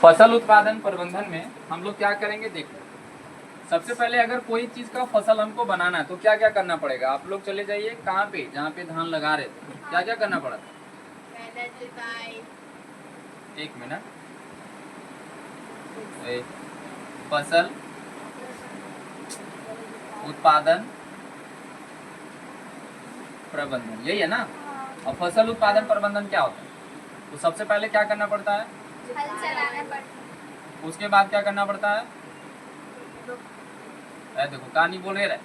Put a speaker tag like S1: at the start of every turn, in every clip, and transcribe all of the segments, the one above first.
S1: फसल उत्पादन प्रबंधन में हम लोग क्या करेंगे देखो। सबसे पहले अगर कोई चीज का फसल हमको बनाना है तो क्या क्या करना पड़ेगा। आप लोग चले जाइए कहाँ पे, जहाँ पे धान लगा रहे थे, क्या क्या करना पड़ा था। एक मिनट, फसल उत्पादन प्रबंधन, यही है ना। और फसल उत्पादन प्रबंधन क्या होता है, तो सबसे पहले क्या करना पड़ता है,
S2: हल चलाना पड़ता है।
S1: उसके बाद क्या करना पड़ता है, देखो कहानी बोल रहे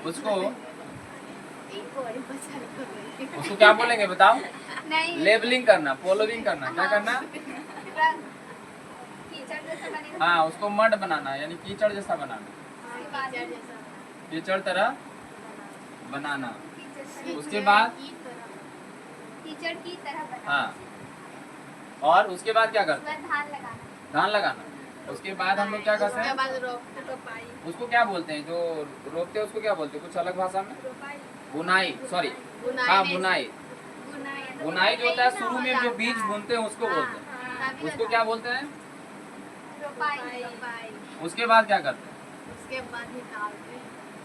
S1: उसको क्या बोलेंगे बताओ।
S2: नहीं,
S1: लेबलिंग करना, फॉलोइंग करना, क्या करना,
S2: कीचड़ जैसा बनेगा।
S1: हाँ उसको मड बनाना, यानी कीचड़ जैसा बनाना, कीचड़ तरह बनाना। उसके बाद
S2: कीचड़ की तरह बनाना।
S1: हाँ, और उसके बाद क्या करते हैं,
S2: धान लगाना।
S1: धान लगाना। उसके बाद हम लोग क्या करते हैं, उसको क्या बोलते हैं, जो रोपते हैं उसको क्या बोलते हैं, कुछ अलग भाषा में, बुनाई, सॉरी हाँ बुनाई। बुनाई जो होता है शुरू में जो बीज बुनते हैं उसको बोलते हैं, उसको क्या बोलते हैं, उसके बाद क्या करते हैं,
S2: उसके बाद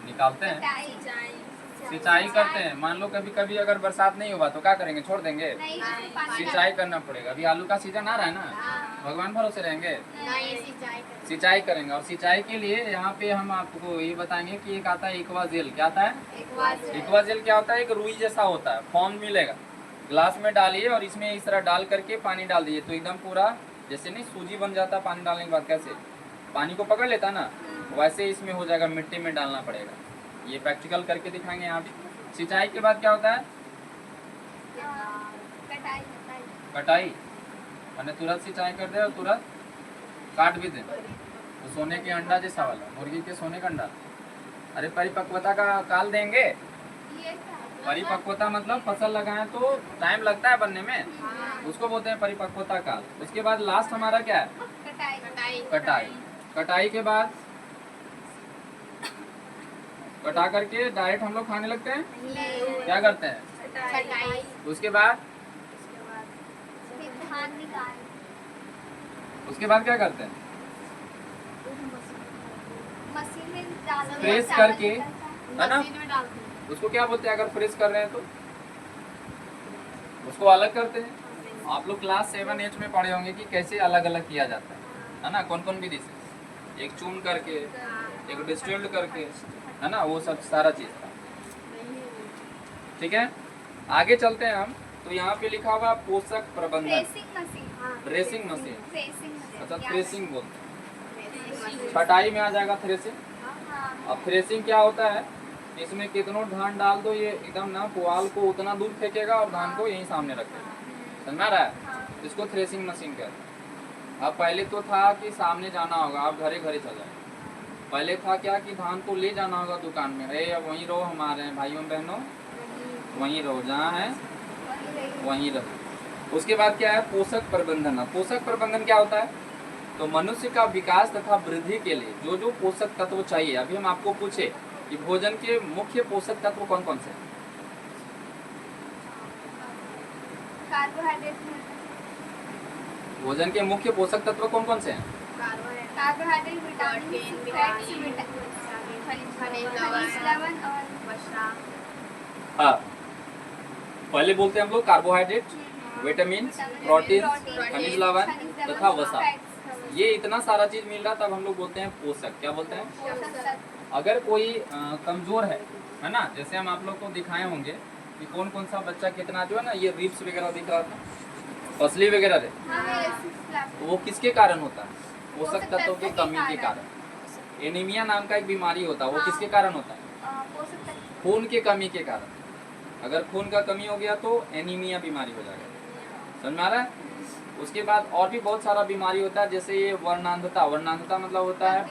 S1: निकालते हैं, सिंचाई करते हैं। मान लो कभी कभी अगर बरसात नहीं हुआ तो क्या करेंगे, छोड़ देंगे, सिंचाई करना पड़ेगा। अभी आलू का सीजन आ रहा है ना, भगवान भरोसे रहेंगे, सिंचाई करेंगे। और सिंचाई के लिए यहाँ पे हम आपको ये बताएंगे कि एक आता है एक्वा जेल। क्या आता है, एक्वा जेल क्या होता है, एक रुई जैसा होता है, फॉर्म मिलेगा, ग्लास में डालिए और इसमें इस तरह डाल करके पानी डाल दीजिए तो एकदम पूरा जैसे नहीं सूजी बन जाता पानी डालने के बाद, कैसे पानी को पकड़ लेता ना, वैसे इसमें हो जाएगा, मिट्टी में डालना पड़ेगा। ये प्रैक्टिकल करके दिखाएंगे यहाँ पे। सिंचाई के बाद क्या होता है, कटाई, मैंने तुरंत सिंचाई कर दे और तुरंत काट भी दे, तो सोने के अंडा जैसा वाला, मुर्गी के सोने का अंडा। अरे परिपक्वता का काल देंगे, परिपक्वता मतलब फसल लगाए तो टाइम लगता है बनने में, उसको बोलते हैं परिपक्वता काल। उसके बाद लास्ट हमारा क्या है, कटाई। कटाई के बाद कटा करके डायरेक्ट हम लोग खाने लगते हैं, क्या करते हैं, उसके बाद उसके बाद क्या करते हैं, फ्रेश करके, है ना, उसको क्या बोलते हैं, अगर फ्रेश कर रहे हैं तो उसको अलग करते हैं। आप लोग क्लास 7-8 में पढ़े होंगे कि कैसे अलग अलग किया जाता है ना, कौन कौन विधि से, एक चून करके, एक डिस्टिल्ड करके, है ना, वो सब सारा चीज था। ठीक है, आगे चलते हैं हम। तो यहाँ पे लिखा हुआ पोषक प्रबंधन, थ्रेसिंग मशीन, अच्छा थ्रेसिंग बोलते हैं, छटाई में आ जाएगा थ्रेसिंग। अब थ्रेसिंग क्या होता है, इसमें कितनों धान डाल दो ये एकदम ना पुआल को उतना दूर फेंकेगा और धान को यहीं सामने रखेगा, समझ में रहा है, इसको थ्रेसिंग मशीन कहते हैं। अब पहले तो था कि सामने जाना होगा, आप घरे घरे चल जाए। पहले था क्या कि धान को ले जाना होगा दुकान में, अरे अब वहीं रहो हमारे भाइयों बहनों, वहीं रहो, जहाँ है वहीं रहो। उसके बाद क्या है, पोषक प्रबंधन। पोषक प्रबंधन क्या होता है, तो मनुष्य का विकास तथा वृद्धि के लिए जो जो पोषक तत्व चाहिए। अभी हम आपको पूछे कि भोजन के मुख्य पोषक तत्व कौन कौन से हैं,
S2: कार्बोहाइड्रेट,
S1: भोजन के मुख्य पोषक तत्व कौन कौन से हैं,
S2: कार्बोहाइड्रेट, विटामिन, फैट्स, खनिज लवण और वसा।
S1: हाँ पहले बोलते हैं हम लोग कार्बोहाइड्रेट, विटामिन, प्रोटीन, खनिज लवण तथा वसा। ये इतना सारा चीज मिल रहा तब हम लोग बोलते हैं पोषक। क्या बोलते हैं, अगर कोई कमजोर है ना, जैसे हम आप लोग को दिखाए होंगे कि कौन कौन सा बच्चा कितना जो है ना ये रिब्स वगैरह दिख रहा था, पसली वगैरह थे, तो वो किसके कारण होता है, पोषक तत्वों की कमी के कारण। एनीमिया नाम का एक बीमारी होता है, वो किसके कारण होता है, खून की कमी के कारण। अगर खून का कमी हो गया तो एनीमिया बीमारी हो जाएगा, समझ में आ रहा है। उसके बाद और भी बहुत सारा बीमारी होता है, जैसे ये वर्णांधता। वर्णांधता मतलब होता है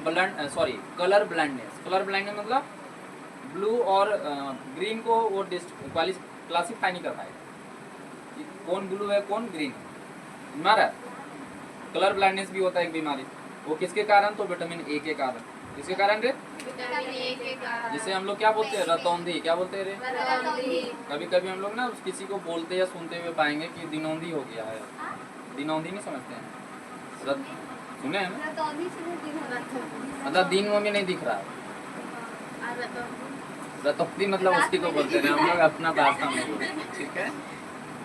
S1: कलर ब्लाइंडनेस। कलर ब्लाइंडनेस मतलब ब्लू और ग्रीन को वो क्लासिफाई नहीं कर पाएगा, कौन ब्लू है कौन ग्रीन है, मारा। कलर ब्लाइंडनेस भी होता है एक बीमारी, वो किसके कारण, तो विटामिन ए के कारण। किसके कारण रे, जिसे हम लोग क्या बोलते हैं, रतौंधी। क्या बोलते हैं रे, कभी कभी हम लोग ना किसी को बोलते या सुनते हुए पाएंगे कि दिनौंधी हो गया है। दिनौंधी नहीं समझते हैं, सुने हैं ना?
S2: रतौंधी से भी दिन होता है।
S1: मतलब दिन में नहीं दिख रहा है। रतौंधी मतलब उसी को बोलते हैं, हम लोग अपना भाषा में बोलते हैं, ठीक है।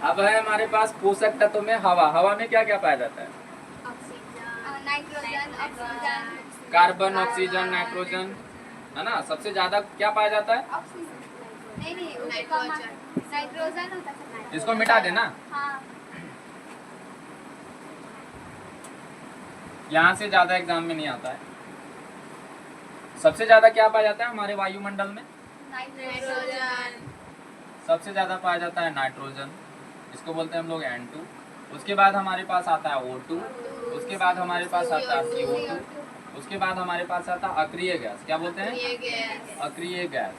S1: अब है हमारे पास पोषक तत्व में हवा। हवा में क्या क्या पाया जाता है?
S2: Nitrogen, oxygen,
S1: carbon, oxygen, nitrogen, है ना। सबसे ज्यादा क्या पाया जाता है?
S2: ऑक्सीजन नहीं उसका नाइट्रोजन होता है।
S1: इसको मिटा देना।
S2: हाँ
S1: यहाँ से ज्यादा एग्जाम में नहीं आता है। सबसे ज्यादा क्या पाया जाता है हमारे वायुमंडल में?
S2: नाइट्रोजन।
S1: सबसे ज्यादा पाया जाता है नाइट्रोजन, इसको बोलते हैं हम लोग N2। उसके बाद हमारे पास आता है O2, उसके बाद हमारे पास आता है CO2, उसके बाद हमारे पास आता है अक्रिय गैस। क्या बोलते हैं? अक्रिय गैस।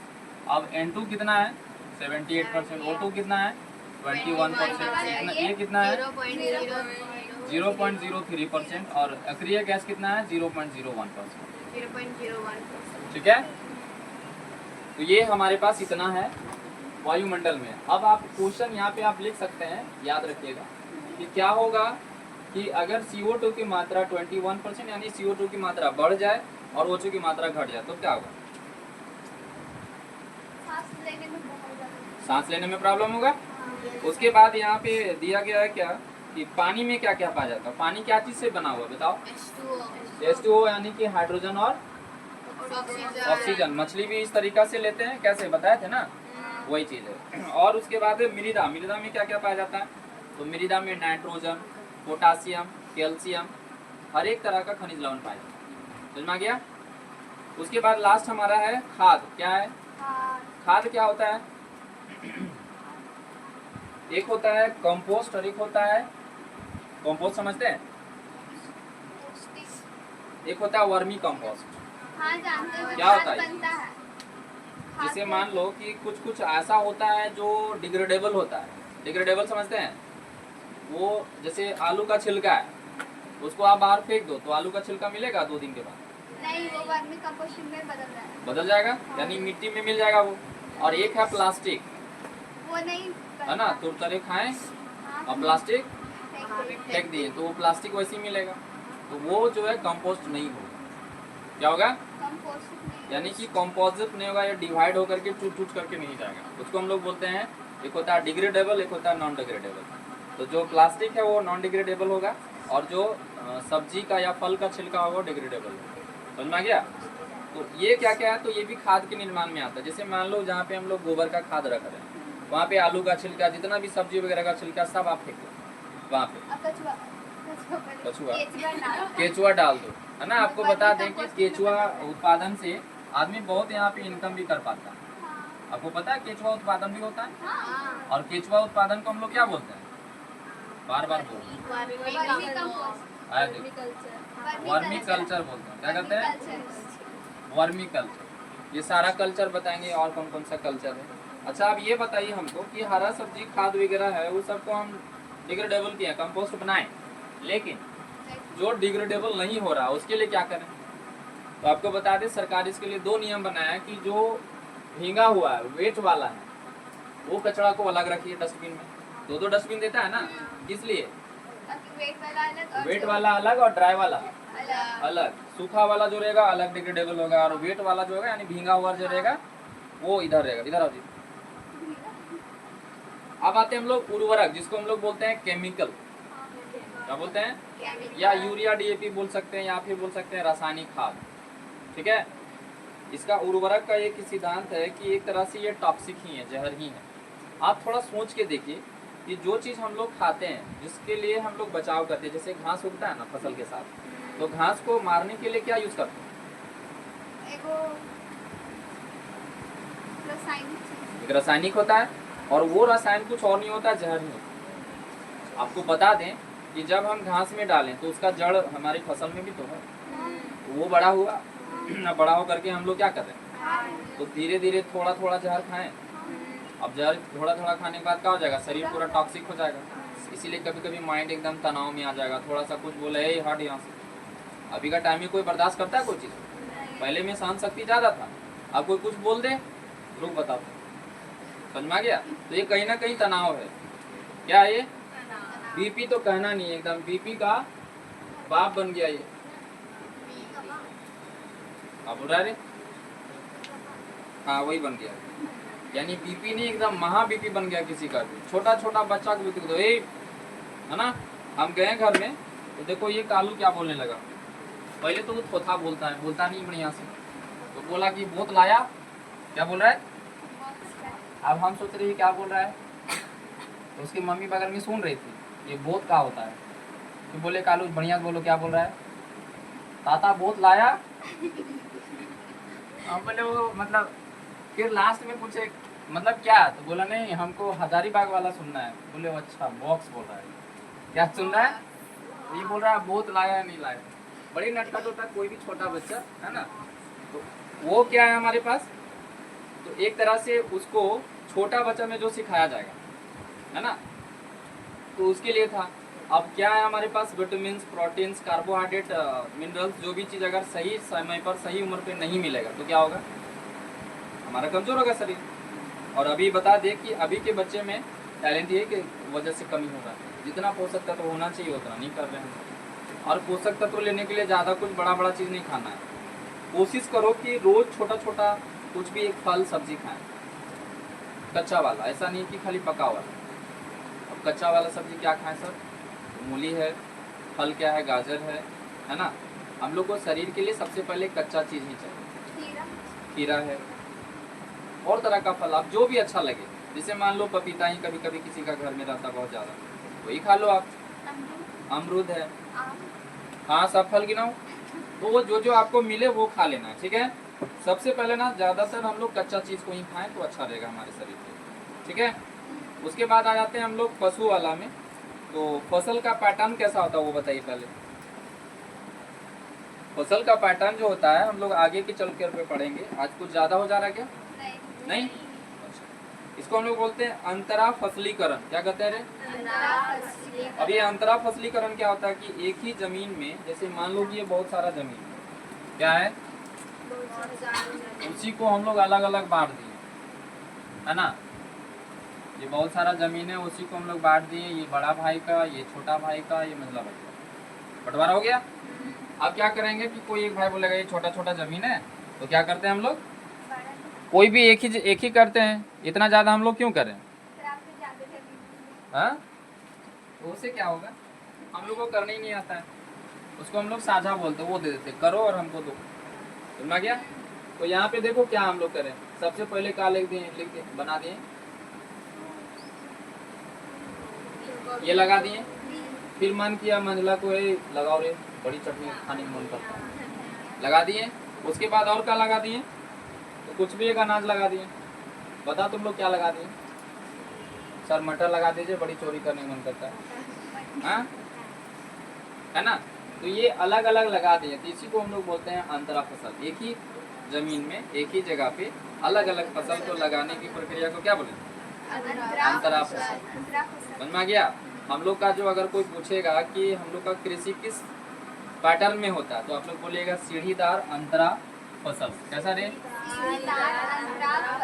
S1: अब N2 कितना है? 78%। O2 कितना है? 21%। ये कितना है? 0.03%। और अक्रिय गैस कितना है? 0.01%। ठीक है। तो ये हमारे पास इतना है वायुमंडल में। अब आप क्वेश्चन यहाँ पे आप लिख सकते हैं, याद रखिएगा कि क्या होगा कि अगर CO2 की मात्रा 21% यानी CO2 की मात्रा बढ़ जाए और O2 की मात्रा घट जाए तो क्या होगा? सांस लेने में प्रॉब्लम होगा। उसके बाद यहाँ पे दिया गया है क्या कि पानी में क्या क्या पाया जाता है? पानी क्या चीज से बना हुआ बताओ? H2O यानी कि हाइड्रोजन और ऑक्सीजन। मछली भी इस तरीका से लेते हैं, कैसे बताए थे ना, वही चीज है। और उसके बाद मृदा। मृदा में क्या क्या पाया जाता है? तो मृदा में नाइट्रोजन, पोटासियम, कैल्शियम, हर एक तरह का खनिज लवण पाया जाता है। समझ में आ गया? उसके बाद लास्ट हमारा है खाद। क्या है खाद? क्या होता है? एक होता है कंपोस्ट और एक होता है, कंपोस्ट समझते हैं? एक होता है वर्मी कंपोस्ट।
S2: हाँ जानते हैं।
S1: क्या होता है?
S2: बनता है।
S1: जैसे मान लो कि कुछ कुछ ऐसा होता है जो डिग्रेडेबल होता है। डिग्रेडेबल समझते हैं? वो जैसे आलू का छिलका है, उसको आप बाहर फेंक दो तो आलू का छिलका मिलेगा 2 दिन के बाद?
S2: नहीं, वो वर्मी कंपोस्ट में
S1: बदल जाएगा, यानी मिट्टी में मिल जाएगा वो। और एक है प्लास्टिक,
S2: वो नहीं
S1: है ना, तुरतरे खाएं और प्लास्टिक फेंक दिए तो वो प्लास्टिक वैसे ही मिलेगा। तो वो जो है कंपोस्ट नहीं होगा। क्या होगा?
S2: कंपोस्ट
S1: यानी कि कंपोजिट नहीं होगा, या डिवाइड होकर के टूट टूट करके नहीं जाएगा। उसको हम लोग बोलते हैं, एक होता है डिग्रेडेबल, एक होता है नॉन डिग्रेडेबल। तो जो प्लास्टिक है वो नॉन डिग्रेडेबल होगा और जो सब्जी का या फल का छिलका होगा वो डिग्रेडेबल होगा। समझ में आ गया? तो ये क्या क्या है? तो ये भी खाद के निर्माण में आता है। जैसे मान लो जहाँ पे हम लोग गोबर का खाद रख रहे हैं, वहाँ पे आलू का छिलका, जितना भी सब्जी वगैरह का छिलका सब आप फेंक दो वहाँ पे। केचुआ डाल दो, है ना। आपको बता दें कि केचुआ उत्पादन से आदमी बहुत यहाँ पे इनकम भी कर पाता है। आपको पता है केचुआ उत्पादन भी होता है। और केचुआ उत्पादन को हम लोग क्या बोलते हैं? बार बार बोलो। वर्मी कल्चर बोलते हैं। क्या कहते हैं? Vermi culture. ये सारा कल्चर बताएंगे और कौन कौन सा कल्चर है। अच्छा आप ये बताइए हमको कि हरा सब्जी खाद वगैरह है वो सबको हम डिग्रेडेबल किया, कंपोस्ट बनाएं, लेकिन जो डिग्रेडेबल नहीं हो रहा उसके लिए क्या करें? तो आपको बता दें सरकार इसके लिए 2 नियम बनाया है कि जो भींगा हुआ है, वेट वाला है, वो कचरा को अलग रखिए डस्टबिन में। 2 डस्टबिन देता है ना, इसलिए वेट वाला अलग और ड्राई वाला अलग। सूखा वाला जो रहेगा अलग डिग्रेडेबल होगा, और वेट वाला जो होगा यानी भींगा हुआ जो रहेगा वो इधर रहेगा। इधर आओ जी। अब आते हैं हम लोग उर्वरक, जिसको हम लोग बोलते हैं केमिकल। क्या बोलते हैं? या यूरिया, DAP बोल सकते हैं, या फिर बोल सकते हैं रासायनिक खाद। ठीक है। इसका उर्वरक का एक सिद्धांत है कि एक तरह से ये टॉक्सिक ही है, जहर ही है। आप थोड़ा सोच के देखिए कि जो चीज़ हम लोग खाते हैं, जिसके लिए हम लोग बचाव करते हैं, जैसे घास उगता है ना फसल के साथ, तो घास को मारने के लिए क्या यूज करते हैं? एक रासायनिक होता है, और वो रसायन कुछ और नहीं होता, जहर नहीं होता। आपको बता दें कि जब हम घास में डालें तो उसका जड़ हमारी फसल में भी तो है, तो वो बड़ा हुआ ना, बड़ा होकर के हम लोग क्या कर रहे हैं? तो धीरे धीरे थोड़ा थोड़ा जहर खाएं। अब जहर थोड़ा थोड़ा खाने के बाद क्या हो जाएगा? शरीर पूरा टॉक्सिक हो जाएगा। इसीलिए कभी कभी माइंड एकदम तनाव में आ जाएगा, थोड़ा सा कुछ बोले हट यहाँ से। अभी का टाइम में कोई बर्दाश्त करता है कोई चीज़? पहले में सहन शक्ति ज़्यादा था, अब कोई कुछ बोल दे लोग बताओ। समझ में आ गया? तो ये कहीं ना कहीं तनाव है। क्या है ये? BP तो कहना नहीं, एकदम BP का बाप बन गया ये, आप बोल रहे? हाँ वही बन गया, यानी बीपी नहीं, एकदम महा बीपी बन गया किसी का भी। छोटा छोटा बच्चा को भी देख दो, है ना। हम गए घर में तो देखो ये कालू क्या बोलने लगा। पहले तो वो थोथा बोलता है, बोलता नहीं बढ़िया से, तो बोला कि बोत लाया, क्या बोल रहा है। अब हम सोच रहे हैं क्या बोल रहा है, तो उसकी मम्मी बगल में सुन रही थी ये बोत का होता है। तो बोले कालू बढ़िया से बोलो क्या बोल रहा है। ताता बोत लाया। हम बोले वो मतलब, फिर लास्ट में पूछे मतलब क्या, तो बोला नहीं हमको हजारीबाग वाला सुनना है। बोले अच्छा बॉक्स बोल रहा है, क्या सुन रहा है। ये बोल रहा है बोत लाया या नहीं लाया। बड़ी नटखट होता है कोई भी छोटा बच्चा, है ना। तो वो क्या है हमारे पास, तो एक तरह से उसको छोटा बच्चा में जो सिखाया जाएगा, है ना, तो उसके लिए था। अब क्या है हमारे पास, विटामिन, प्रोटीन्स, कार्बोहाइड्रेट, मिनरल्स, जो भी चीज़ अगर सही समय पर सही उम्र पे नहीं मिलेगा तो क्या होगा, हमारा कमजोर होगा शरीर। और अभी बता दें कि अभी के बच्चे में टैलेंट ये की वजह से कमी हो रहा है, जितना पोषक तत्व होना चाहिए उतना नहीं कर रहे हैं। और पोषक तत्व लेने के लिए ज़्यादा कुछ बड़ा बड़ा चीज़ नहीं खाना है। कोशिश करो कि रोज़ छोटा छोटा कुछ भी एक फल सब्जी खाएं, कच्चा वाला, ऐसा नहीं कि खाली पका वाला। अब कच्चा वाला सब्जी क्या खाएं सर, मूली है, फल क्या है, गाजर है ना। हम लोग को शरीर के लिए सबसे पहले कच्चा चीज़ ही चाहिए, खीरा है, और तरह का फल आप जो भी अच्छा लगे। जैसे मान लो पपीता ही कभी कभी किसी का घर में रहता बहुत ज़्यादा, वही खा लो आप। अमरूद है, हाँ सब फल गिनाओ, तो वो जो जो आपको मिले वो खा लेना, ठीक है। सबसे पहले ना ज़्यादातर हम लोग कच्चा चीज़ को ही खाएं तो अच्छा रहेगा हमारे शरीर के, ठीक है। उसके बाद आ जाते हैं हम लोग पशु वाला में। तो फसल का पैटर्न कैसा होता है वो बताइए पहले। फसल का पैटर्न जो होता है हम लोग आगे के चल कर पढ़ेंगे, आज कुछ ज़्यादा हो जा रहा है क्या, नहीं। इसको हम लोग बोलते हैं अंतरा फसलीकरण, क्या कहते हैं रे। अब ये अंतरा फसलीकरण क्या होता है कि एक ही जमीन में, जैसे मान लो कि ये बहुत सारा जमीन क्या है, उसी को हम लोग अलग अलग बांट दिए, है ना। ये बहुत सारा जमीन है, उसी को हम लोग बांट दिए, ये बड़ा भाई का, ये छोटा भाई का, ये मंझला भाई का, बंटवारा हो गया। अब क्या करेंगे कि कोई एक भाई बोलेगा ये छोटा छोटा जमीन है, तो क्या करते हैं हम लोग, कोई भी एक ही करते हैं। इतना ज़्यादा हम लोग क्यों करें, हाँ, तो उससे क्या होगा, हम लोग को करना ही नहीं आता है, उसको हम लोग साझा बोलते हैं, वो दे देते करो और हमको दो, समझ गया। तो यहाँ पे देखो क्या हम लोग करें, सबसे पहले क्या लिख दिए बना दिए, ये लगा दिए। फिर मन किया मंझला को लगाओ रे, बड़ी चटनी खाने का मन करता है, लगा दिए। उसके बाद और क्या लगा दिए, तो कुछ भी एक अनाज लगा दिए। बता तुम लोग क्या लगा दिए, सर मटर लगा दीजिए, बड़ी चोरी करने का मन करता है, हाँ, है ना। तो ये अलग अलग लगा दिए, तो इसी को हम लोग बोलते हैं अंतरा फसल। एक ही जमीन में एक ही जगह पे अलग अलग फसल को लगाने की प्रक्रिया को क्या बोलेंगे, अंतरा फसल। समझ में आ गया। हम लोग का जो अगर कोई पूछेगा कि हम लोग का कृषि किस पैटर्न में होता है, तो आप लोग बोलिएगा सीढ़ीदार अंतरा फसल। कैसा रे,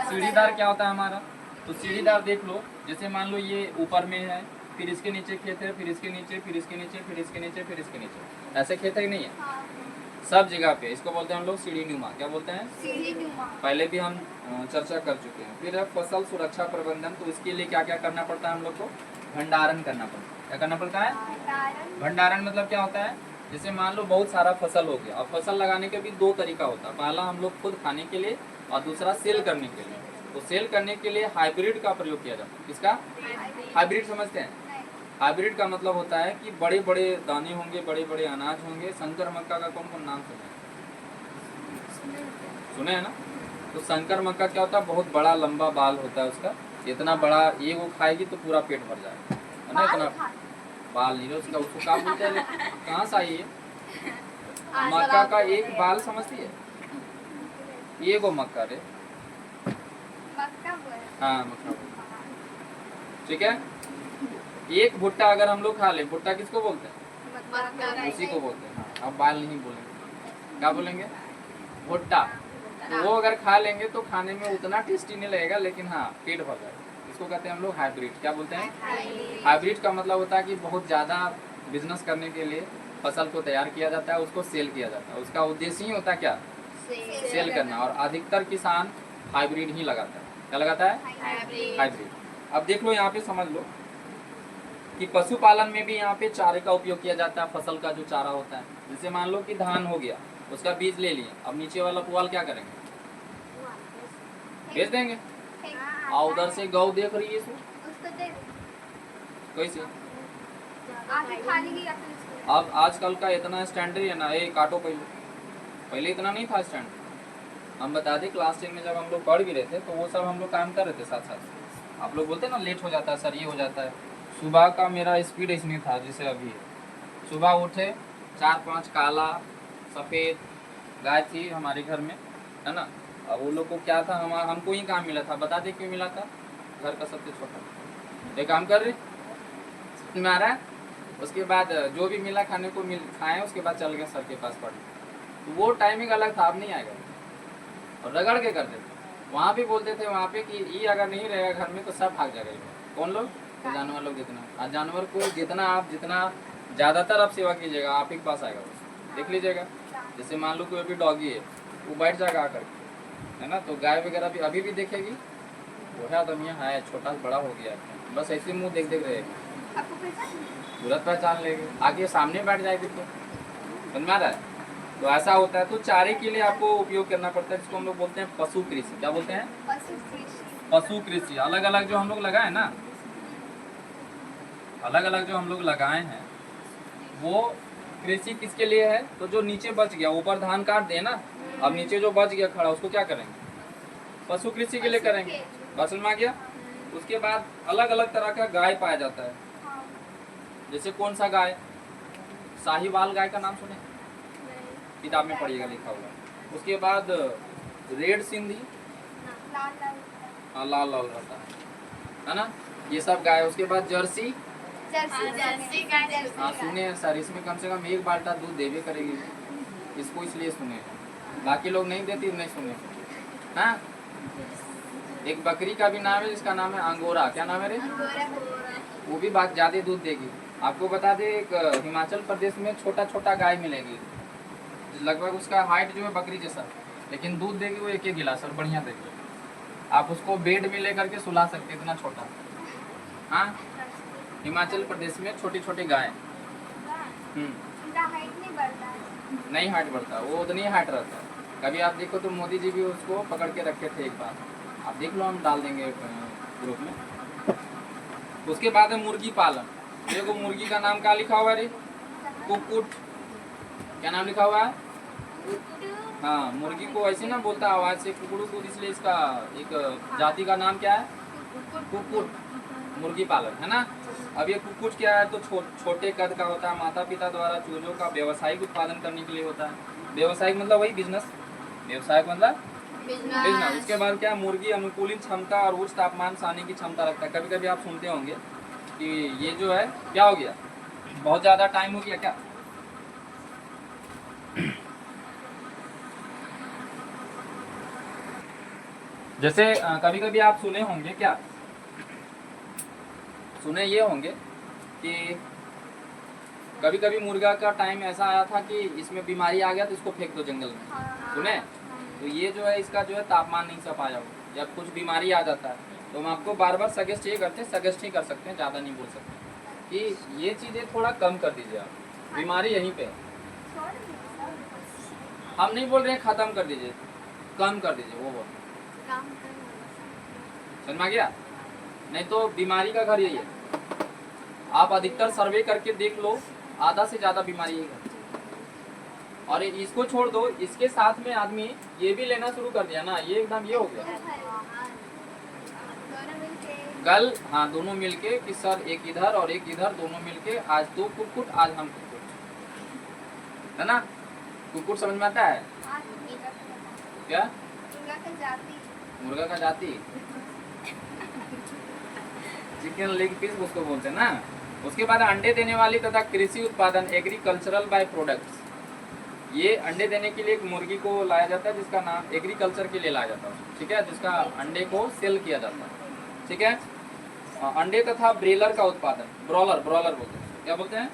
S1: सीढ़ीदार क्या होता है हमारा, तो सीढ़ीदार देख लो, जैसे मान लो ये ऊपर में है, फिर इसके नीचे खेत है, फिर इसके नीचे, फिर इसके नीचे, फिर इसके नीचे, फिर इसके नीचे, ऐसे खेत है कि नहीं है, सब जगह पे। इसको बोलते हैं हम लोग सीढ़ी नुमा, क्या बोलते हैं, सीढ़ी नुमा। पहले भी हम चर्चा कर चुके हैं। फिर है फसल सुरक्षा प्रबंधन, तो इसके लिए क्या क्या करना पड़ता है हम लोग को, भंडारण करना पड़ता है। क्या करना पड़ता है, भंडारण मतलब क्या होता है, जैसे मान लो बहुत सारा फसल हो गया, अब फसल लगाने के भी दो तरीका होता है, पहला हम लोग खुद खाने के लिए और दूसरा सेल करने के लिए। तो सेल करने के लिए हाइब्रिड का प्रयोग किया जाता है। किसका, हाइब्रिड समझते हैं। हाइब्रिड का मतलब होता है कि बड़े बड़े दाने होंगे, बड़े बड़े अनाज होंगे। शंकर मक्का का कौन कौन नाम सुने हैं ना। तो शंकर मक्का क्या होता है, बहुत बड़ा लंबा बाल होता है उसका, इतना बड़ा, ये वो खाएगी तो पूरा पेट भर जाएगा, है ना। इतना बाल नहीं उसका, उसको क्या बोलते हैं, कहाँ से आई है, मक्का का एक बाल समझती है, ये वो मक्का रे, हाँ मक्का, ठीक है। एक भुट्टा अगर हम लोग खा ले, भुट्टा किसको बोलते हैं, उसी को बोलते हैं। हाँ, अब बाल नहीं बोलेंगे, क्या बोलेंगे, भुट्टा। तो वो अगर खा लेंगे तो खाने में उतना टेस्टी नहीं लगेगा, लेकिन हाँ पेट भर जाएगा। इसको कहते हैं हम लोग हाइब्रिड। क्या बोलते हैं, हाइब्रिड का मतलब होता है कि बहुत ज़्यादा बिजनेस करने के लिए फसल को तैयार किया जाता है, उसको सेल किया जाता है। उसका उद्देश्य ही होता है क्या? सेल करना। और अधिकतर किसान हाइब्रिड ही लगाता है। क्या लगाता है? हाइब्रिड। अब देख लो यहाँ पे, समझ लो कि पशुपालन में भी यहाँ पे चारे का उपयोग किया जाता है। फसल का जो चारा होता है, जैसे मान लो कि धान हो गया, उसका बीज ले लिए, अब नीचे वाला पुआल क्या करेंगे? बेच देंगे। और उधर से गौ देख रही है इसको,
S2: उसको दे
S1: कैसे?
S2: आगे खाने की या फिर उसको
S1: अब आजकल का इतना स्टैंडर्ड है ना, ये काटो पहले इतना नहीं था स्टैंडर्ड। हम बता दें, क्लास 10 में जब हम लोग पढ़ भी रहे थे तो वो सब हम लोग काम कर रहे थे साथ साथ। आप लोग बोलते हैं ना लेट हो जाता है सर, ये हो जाता है। सुबह का मेरा स्पीड इसमें था जैसे अभी है। सुबह उठे, 4-5 काला सफ़ेद गाय थी हमारे घर में, है ना। अब वो लोग को क्या था, हमको ही काम मिला था। बता दें क्यों मिला था? घर का सबसे छोटा, ये काम कर रहे मारा। उसके बाद जो भी मिला खाने को खाए, उसके बाद चल गए सर के पास पढ़ने। तो वो टाइमिंग अलग था, अब नहीं आएगा। और रगड़ के करते थे। वहाँ भी बोलते थे वहाँ पे कि ये अगर नहीं रहेगा घर में तो सब भाग जाएगा। कौन लोग? तो जानवर लोग। जितना जानवर को जितना ज़्यादातर आप सेवा कीजिएगा, आप ही के पास आएगा वो। देख लीजिएगा, जैसे मान लो कोई अभी डॉगी है, वो बैठ जाएगा आकर, है ना। तो गाय वगैरह भी अभी भी देखेगी, वो है आदमिया है, छोटा बड़ा हो गया, बस ऐसे मुँह देख रहेगा,
S2: आपको पहचान
S1: तुरंत पहचान लेंगे, आगे सामने बैठ जाएगी। तो समझ में आ रहा है? तो ऐसा होता है। तो चारे के लिए आपको उपयोग करना पड़ता है, जिसको हम लोग बोलते हैं पशु कृषि। क्या बोलते हैं? पशु कृषि। अलग अलग जो हम लोग लगाए ना, अलग अलग जो हम लोग लगाए हैं, वो कृषि किसके लिए है? तो जो नीचे बच गया, ऊपर धान काट दे ना, अब नीचे जो बच गया खड़ा, उसको क्या करेंगे? पशु कृषि के लिए करेंगे। बात समझ में आ गया? उसके बाद अलग अलग तरह का गाय पाया जाता है। जैसे कौन सा गाय? साहिवाल गाय का नाम सुने? किताब में पढ़िएगा, लिखा हुआ। उसके बाद रेड सिंधी, हाँ लाल लाल रहता है ना, ये सब गाय। उसके बाद जर्सी, हाँ सुने हैं सर, इसमें कम से कम 1 बाल्टा दूध देवे करेगी, इसको इसलिए सुने हैं, बाकी लोग नहीं देती, नहीं सुने। हाँ, एक बकरी का भी नाम है जिसका नाम है अंगोरा। क्या नाम है रे? वो भी बात ज़्यादा दूध देगी। आपको बता दें, एक हिमाचल प्रदेश में छोटा छोटा गाय मिलेगी, लगभग उसका हाइट जो है बकरी जैसा, लेकिन दूध देगी वो 1 गिलास और बढ़िया देगी। आप उसको बेड में लेकर के सुला सकते, इतना छोटा। हाँ, हिमाचल प्रदेश में छोटी छोटी गाय। नहीं हाइट बढ़ता, वो उतनी हाइट रहता है। कभी आप देखो तो मोदी जी भी उसको पकड़ के रखे थे एक बार, आप देख लो, हम डाल देंगे ग्रुप में। उसके बाद है मुर्गी पालन। देखो मुर्गी का नाम क्या लिखा हुआ है रे? कुक्कुट। क्या नाम लिखा हुआ है? हाँ, मुर्गी को ऐसे ना बोलता आवाज से कुकुड़, इसलिए इसका एक जाति का नाम क्या है? कुक्कुट। मुर्गी पालन, है ना। अब ये कुक्कुट क्या है? तो छोटे कद का होता है। माता पिता द्वारा चूजों का व्यावसायिक उत्पादन करने के लिए होता है। व्यावसायिक मतलब वही बिजनेस, व्यवसायिक मतलब बिजनेस। उसके बाद क्या? मुर्गी अनुकूलित क्षमता और उच्च तापमान सहने की क्षमता रखता है। कभी कभी आप सुनते होंगे कि ये जो है क्या हो गया, बहुत ज़्यादा टाइम हो गया क्या? जैसे कभी कभी आप सुने होंगे, क्या सुने ये होंगे कि कभी कभी मुर्गा का टाइम ऐसा आया था कि इसमें बीमारी आ गया तो इसको फेंक दो जंगल में। सुने? तो ये जो है इसका जो है तापमान नहीं सह पाया हो, या कुछ बीमारी आ जाता है, तो हम आपको बार बार सजेस्ट ये करते हैं, सजेस्ट ही कर सकते हैं, ज़्यादा नहीं बोल सकते, कि ये चीज़ें थोड़ा कम कर दीजिए आप। बीमारी यहीं पे, हम नहीं बोल रहे हैं ख़त्म कर दीजिए, कम कर दीजिए, वो बोल। समझ में आ गया? नहीं तो बीमारी का घर यही है। आप अधिकतर सर्वे करके देख लो, आधा से ज़्यादा बीमारी यही है। और इसको छोड़ दो, इसके साथ में आदमी ये भी लेना शुरू कर दिया ना, ये एकदम ये हो गया कल। हाँ, दोनों मिलके कि सर एक इधर और एक इधर, दोनों मिलके आज 2 कुक्कुट, आज हम कुक्कुट, है ना। कुक्कुट समझ में आता है क्या? मुर्गा का जाति, चिकन लेग पीस उसको बोलते हैं ना। उसके बाद अंडे देने वाली तथा कृषि उत्पादन, एग्रीकल्चरल बाय प्रोडक्ट्स। ये अंडे देने के लिए एक मुर्गी को लाया जाता है जिसका नाम एग्रीकल्चर के लिए लाया जाता है, ठीक है, जिसका अंडे को सेल किया जाता है, ठीक है। अंडे तथा ब्रेलर का उत्पादन, ब्रॉलर बोलते हैं। क्या बोलते हैं?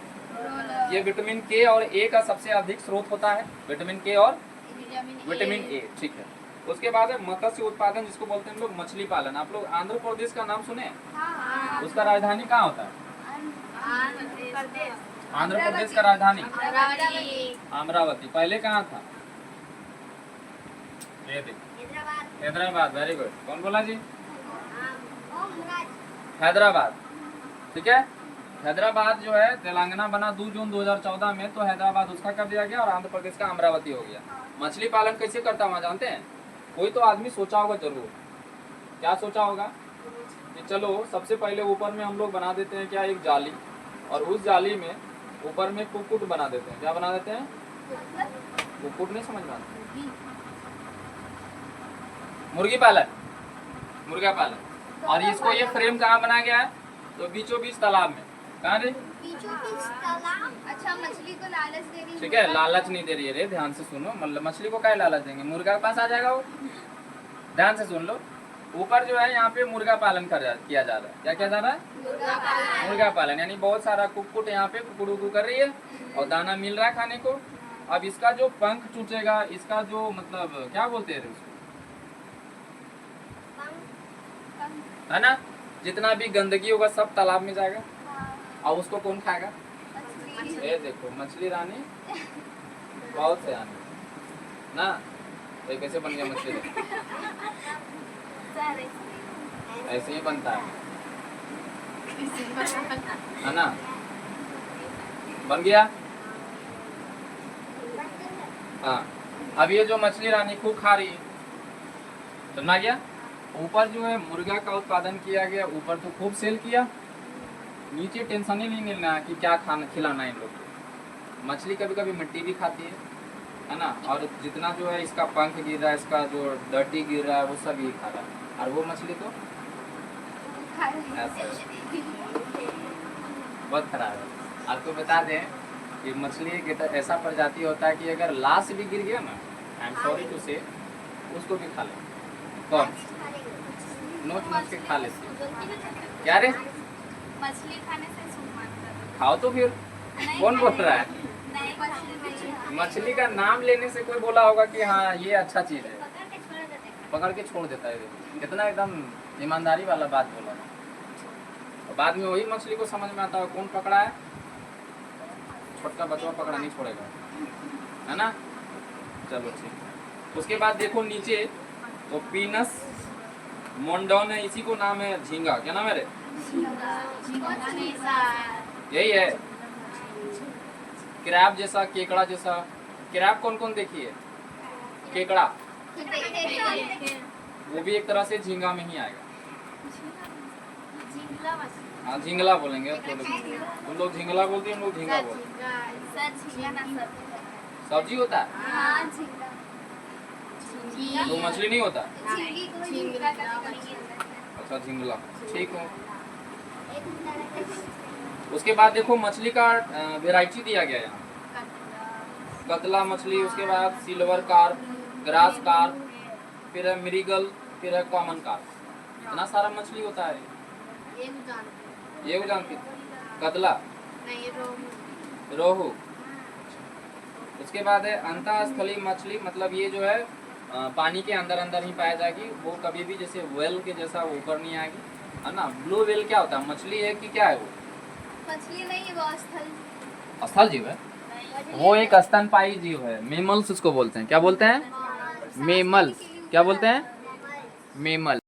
S1: ये विटामिन के और ए का सबसे अधिक स्रोत होता है, विटामिन के और विटामिन ए, ठीक है। उसके बाद है मत्स्य उत्पादन, जिसको बोलते हैं हम लोग मछली पालन। आप लोग आंध्र प्रदेश का नाम सुने? उसका राजधानी कहाँ होता है? आंध्र प्रदेश का राजधानी अमरावती। पहले कहाँ था? ये देखिए हैदराबाद। Very good. कौन बोला जी? हैदराबाद, ठीक है। हैदराबाद जो है तेलंगाना बना 2 जून 2014 में, तो हैदराबाद उसका कर दिया गया और आंध्र प्रदेश का अमरावती हो गया। मछली पालन कैसे करता हूँ जानते हैं? कोई तो आदमी सोचा होगा जरूर। क्या सोचा होगा कि चलो सबसे पहले ऊपर में हम लोग बना देते हैं क्या, एक जाली, और उस जाली में ऊपर में कुक्कुट बना देते हैं। क्या बना देते हैं? कुक्कुट नहीं समझ में आता? मुर्गी पालन, मुर्गा पालन। और इसको ये फ्रेम कहाँ बना गया है? तो बीचों बीच तालाब में। कहाँ रे?
S2: अच्छा, मछली को लालच दे रही,
S1: ठीक है, लालच नहीं दे रही है रे, ध्यान से सुनो। मतलब मछली को क्या लालच देंगे? मुर्गा के पास आ जाएगा वो। ध्यान से सुन लो। ऊपर जो है यहाँ पे मुर्गा पालन किया जा रहा है। क्या किया जा रहा है? मुर्गा पालन, यानी बहुत सारा कुक्कुट यहाँ पे कुकड़ू कर रही है और दाना मिल रहा है खाने को। अब इसका जो पंख टूटेगा, इसका जो मतलब क्या बोलते हैं उसको, है ना, जितना भी गंदगी होगा सब तालाब में जाएगा। और उसको कौन खाएगा? ये देखो मछली रानी बहुत से आने ना, ये कैसे बन गया मछली? ऐसे ही बनता है ना? बन गया। हाँ, अब ये जो मछली रानी खूब खा रही है, समझा गया? ऊपर जो है मुर्गा का उत्पादन किया गया, ऊपर तो खूब सेल किया, नीचे टेंशन ही नहीं लेना कि क्या खाना खिलाना है इन लोग को। मछली कभी कभी मिट्टी भी खाती है ना, और जितना जो है इसका पंख गिर रहा है, इसका जो डर्टी गिर रहा है, वो सब ही खा रहा है। और वो मछली तो ऐसा बहुत खराब है। आपको बता दें कि मछली एक ऐसा प्रजाति होता है कि अगर लाश भी गिर गया ना, आई एम सॉरी टू से, उसको भी खा ले। कौन? नोच नोच के खा लेते। क्या रे?
S2: मछली खाने से सुन
S1: खाओ तो फिर। कौन बोल रहा है? मछली का नाम लेने से कोई बोला होगा कि हाँ ये अच्छा चीज है, पकड़ के छोड़ देता है। कितना एकदम ईमानदारी वाला बात बोला। और बाद में वही मछली को समझ में आता है कौन पकड़ा है। छोटा बच्चा पकड़ा नहीं छोड़ेगा, है ना? चलो ठीक। उसके बाद देखो नीचे तो पीनस मोन्डोन है, इसी को नाम है झींगा। क्या नाम है रे? यही है, क्रैब जैसा, केकड़ा जैसा। क्रैब कौन कौन देखी है? केकड़ा, वो भी एक तरह से झींगा में ही आएगा। हाँ झींगला बोलेंगे तुम लोग, झींगला बोलते हैं, हम लोग झींगा बोलते हैं। सब्जी होता है तो मछली नहीं होता। अच्छा झींगला, ठीक हो। उसके बाद देखो मछली का वेराइटी दिया गया है यहाँ। कतला मछली, उसके बाद सिल्वर कार्प, ग्रास कार्प, फिर है मिरीगल, फिर है कॉमन कार्प। इतना सारा मछली होता है। ये भी जानती? कतला, रोहू। उसके बाद है अंतःस्थलीय मछली, मतलब ये जो है पानी के अंदर अंदर ही पाया जाएगी। वो कभी भी जैसे वेल के जैसा ऊपर नहीं आएगी, है ना? ब्लू वेल क्या होता है? मछली है कि क्या है? वो
S2: मछली नहीं है, वो
S1: स्थल जीव है। वो एक स्तनपायी जीव है, मेमल्स उसको बोलते हैं। क्या बोलते हैं? मेमल्स। क्या बोलते हैं? मेमल।